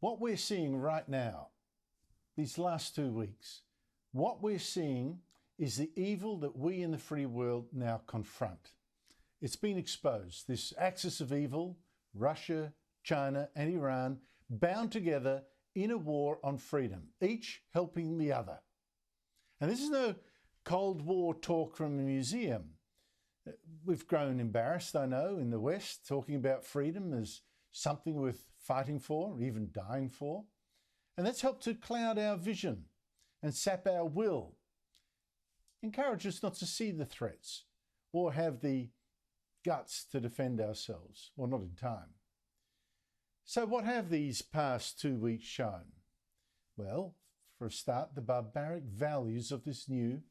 What we're seeing right now, these last 2 weeks, what we're seeing is the evil that we in the free world now confront. It's been exposed, this axis of evil, Russia, China and Iran, bound together in a war on freedom, each helping the other. And this is no Cold War talk from a museum. We've grown embarrassed, I know, in the West, talking about freedom as something worth fighting for, or even dying for. And that's helped to cloud our vision and sap our will, encourage us not to see the threats or have the guts to defend ourselves, or not in time. So what have these past 2 weeks shown? Well, for a start, the barbaric values of this new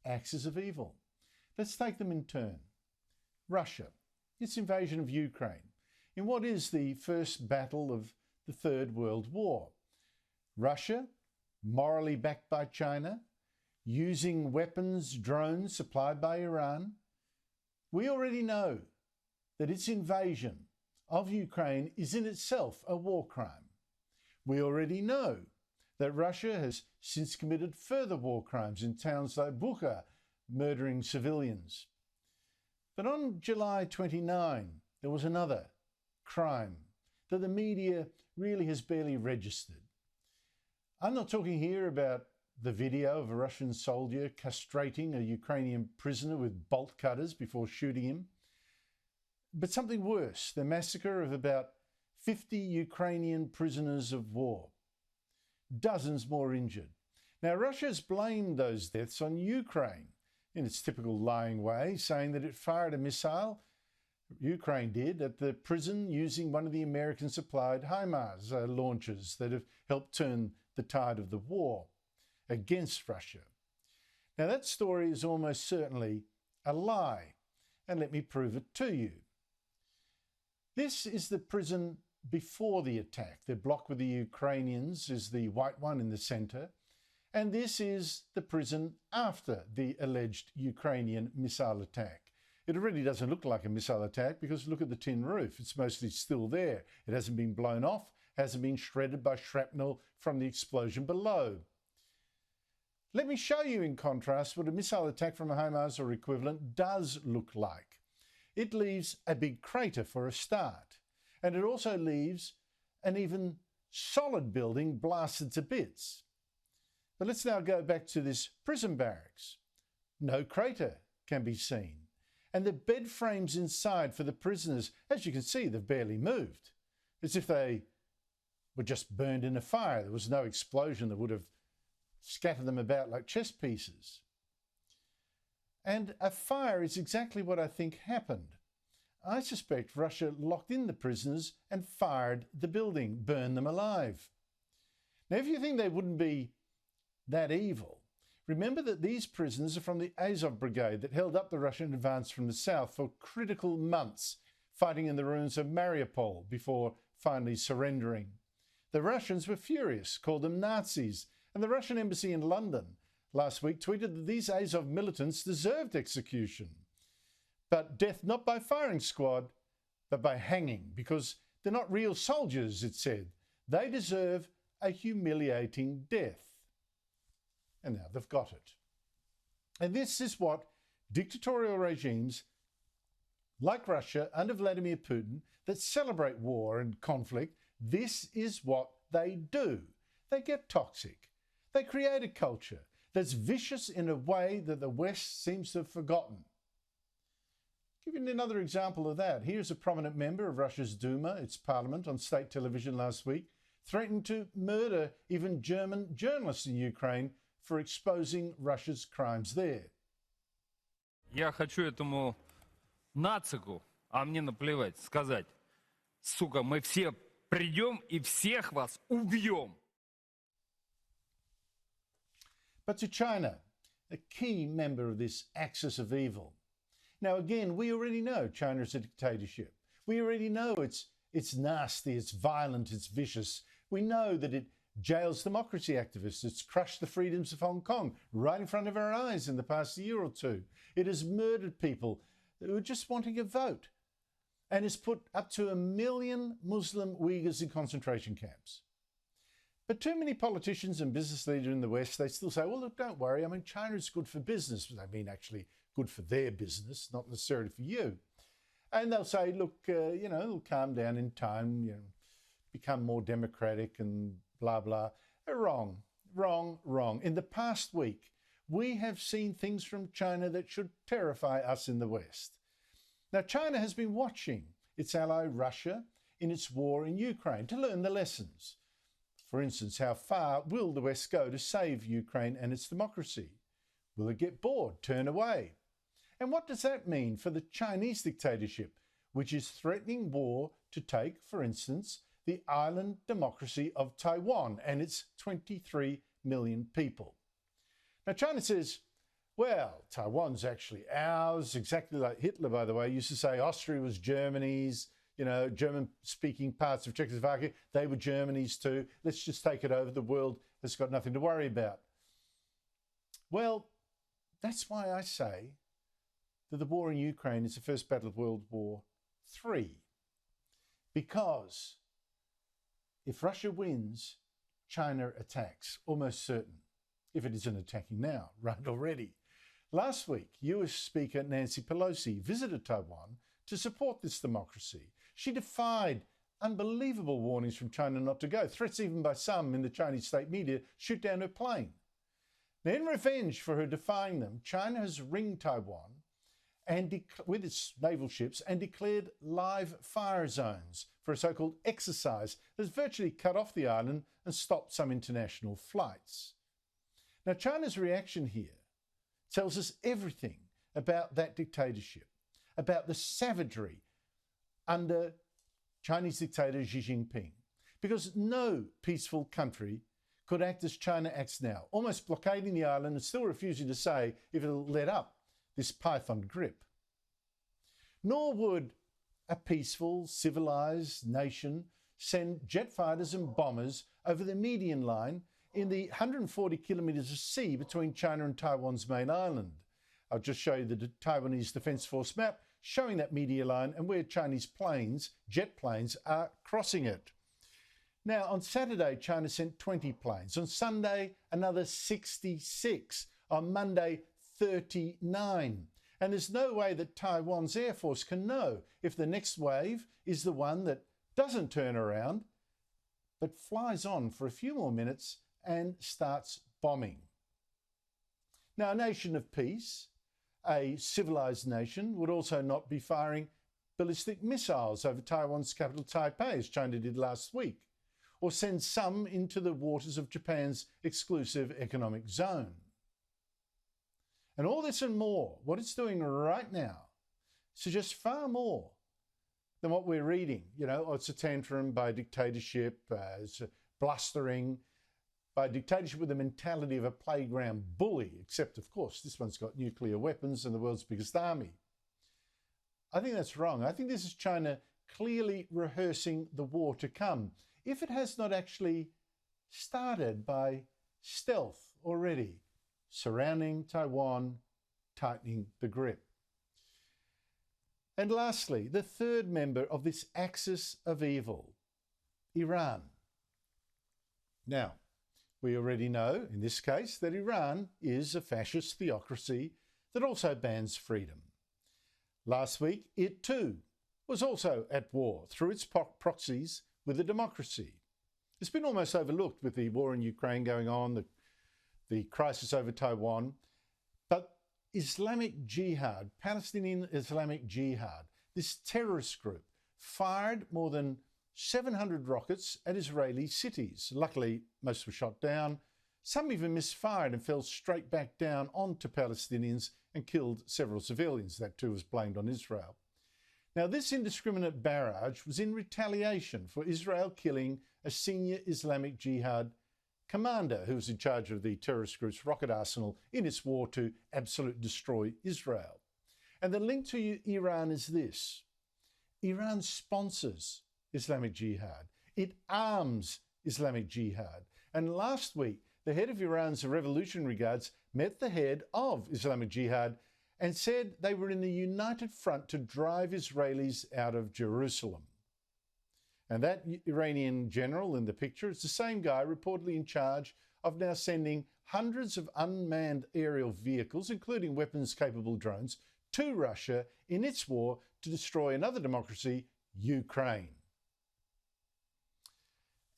axis of evil. Let's take them in turn. Russia, its invasion of Ukraine, in what is the first battle of the Third World War. Russia, morally backed by China, using weapons, drones supplied by Iran. We already know that its invasion of Ukraine is in itself a war crime. We already know that Russia has since committed further war crimes in towns like Bucha, murdering civilians. But on July 29, there was another crime that the media really has barely registered. I'm not talking here about the video of a Russian soldier castrating a Ukrainian prisoner with bolt cutters before shooting him, but something worse, the massacre of about 50 Ukrainian prisoners of war. Dozens more injured. Now, Russia's blamed those deaths on Ukraine in its typical lying way, saying that it fired a missile, Ukraine did, at the prison using one of the American-supplied HIMARS launchers that have helped turn the tide of the war against Russia. Now, that story is almost certainly a lie, and let me prove it to you. This is the prison before the attack. The block with the Ukrainians is the white one in the centre. And this is the prison after the alleged Ukrainian missile attack. It already doesn't look like a missile attack because look at the tin roof. It's mostly still there. It hasn't been blown off, hasn't been shredded by shrapnel from the explosion below. Let me show you in contrast what a missile attack from a HIMARS or equivalent does look like. It leaves a big crater for a start, and it also leaves an even solid building blasted to bits. But let's now go back to this prison barracks. No crater can be seen, and the bed frames inside for the prisoners, as you can see, they've barely moved, as if they were just burned in a fire. There was no explosion that would have scattered them about like chess pieces. And a fire is exactly what I think happened. I suspect Russia locked in the prisoners and fired the building, burned them alive. Now, if you think they wouldn't be that evil, remember that these prisoners are from the Azov brigade that held up the Russian advance from the south for critical months, fighting in the ruins of Mariupol before finally surrendering. The Russians were furious, called them Nazis, and the Russian embassy in London last week tweeted that these Azov militants deserved execution. But death not by firing squad, but by hanging, because they're not real soldiers, it said. They deserve a humiliating death. And now they've got it. And this is what dictatorial regimes like Russia under Vladimir Putin that celebrate war and conflict, this is what they do. They get toxic. They create a culture that's vicious in a way that the West seems to have forgotten. Give you another example of that. Here's a prominent member of Russia's Duma, its parliament, on state television last week, threatened to murder even German journalists in Ukraine for exposing Russia's crimes there. Я хочу этому нацику, а мне наплевать, сказать, сука, мы все придем и всех вас убьем. But to China, a key member of this axis of evil. Now, again, we already know China is a dictatorship. We already know it's nasty, it's violent, it's vicious. We know that it jails democracy activists. It's crushed the freedoms of Hong Kong right in front of our eyes in the past year or two. It has murdered people who are just wanting a vote and has put up to 1 million Muslim Uyghurs in concentration camps. But too many politicians and business leaders in the West, they still say, well, look, don't worry. I mean, China is good for business. They mean actually good for their business, not necessarily for you. And they'll say, look, it'll calm down in time, become more democratic and blah, blah. Wrong, wrong, wrong. In the past week, we have seen things from China that should terrify us in the West. Now, China has been watching its ally Russia in its war in Ukraine to learn the lessons. For instance, how far will the West go to save Ukraine and its democracy? Will it get bored, turn away? And what does that mean for the Chinese dictatorship, which is threatening war to take, for instance, the island democracy of Taiwan and its 23 million people? Now, China says, well, Taiwan's actually ours, exactly like Hitler, by the way, used to say Austria was Germany's, German-speaking parts of Czechoslovakia, they were Germany's too. Let's just take it over. The world has got nothing to worry about. Well, that's why I say that the war in Ukraine is the first battle of World War III. Because if Russia wins, China attacks, almost certain, if it isn't attacking now, right already. Last week, US Speaker Nancy Pelosi visited Taiwan to support this democracy. She defied unbelievable warnings from China not to go, threats even by some in the Chinese state media, shoot down her plane. Now, in revenge for her defying them, China has ringed Taiwan with its naval ships and declared live fire zones for a so-called exercise that has virtually cut off the island and stopped some international flights. Now, China's reaction here tells us everything about that dictatorship, about the savagery under Chinese dictator Xi Jinping, because no peaceful country could act as China acts now, almost blockading the island and still refusing to say if it'll let up this python grip. Nor would a peaceful, civilized nation send jet fighters and bombers over the median line in the 140 kilometres of sea between China and Taiwan's main island. I'll just show you the Taiwanese Defence Force map showing that median line and where Chinese planes, jet planes, are crossing it. Now, on Saturday, China sent 20 planes. On Sunday, another 66. On Monday, 39. And there's no way that Taiwan's Air Force can know if the next wave is the one that doesn't turn around, but flies on for a few more minutes and starts bombing. Now, a nation of peace, a civilized nation, would also not be firing ballistic missiles over Taiwan's capital Taipei, as China did last week, or send some into the waters of Japan's exclusive economic zone. And all this and more, what it's doing right now, suggests far more than what we're reading. It's a tantrum by dictatorship, it's a blustering, by dictatorship with the mentality of a playground bully, except, of course, this one's got nuclear weapons and the world's biggest army. I think that's wrong. I think this is China clearly rehearsing the war to come, if it has not actually started by stealth already, surrounding Taiwan, tightening the grip. And lastly, the third member of this axis of evil, Iran. Now, we already know, in this case, that Iran is a fascist theocracy that also bans freedom. Last week, it too was also at war through its proxies with a democracy. It's been almost overlooked with the war in Ukraine going on, the crisis over Taiwan. But Islamic Jihad, Palestinian Islamic Jihad, this terrorist group, fired more than 700 rockets at Israeli cities. Luckily, most were shot down. Some even misfired and fell straight back down onto Palestinians and killed several civilians. That too was blamed on Israel. Now, this indiscriminate barrage was in retaliation for Israel killing a senior Islamic Jihad commander who was in charge of the terrorist group's rocket arsenal in its war to absolutely destroy Israel. And the link to Iran is this. Iran sponsors Islamic Jihad. It arms Islamic Jihad. And last week, the head of Iran's Revolutionary Guards met the head of Islamic Jihad and said they were in the united front to drive Israelis out of Jerusalem. And that Iranian general in the picture is the same guy reportedly in charge of now sending hundreds of unmanned aerial vehicles, including weapons-capable drones, to Russia in its war to destroy another democracy, Ukraine.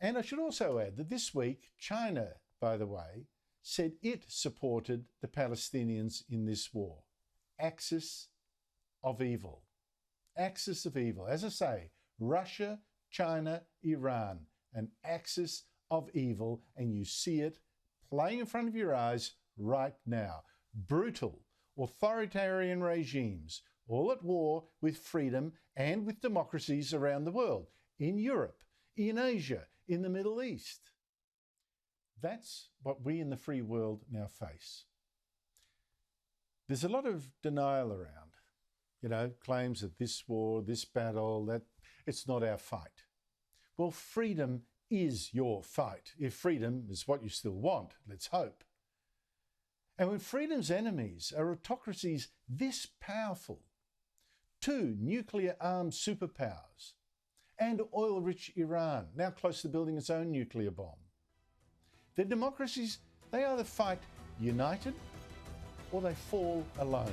And I should also add that this week, China, by the way, said it supported the Palestinians in this war. Axis of evil. Axis of evil. As I say, Russia, China, Iran, an axis of evil, and you see it playing in front of your eyes right now. Brutal, authoritarian regimes, all at war with freedom and with democracies around the world, in Europe, in Asia, in the Middle East. That's what we in the free world now face. There's a lot of denial around, claims that this war, this battle, that it's not our fight. Well, freedom is your fight. If freedom is what you still want, let's hope. And when freedom's enemies are autocracies this powerful, two nuclear-armed superpowers, and oil-rich Iran, now close to building its own nuclear bomb, their democracies, they either fight united or they fall alone.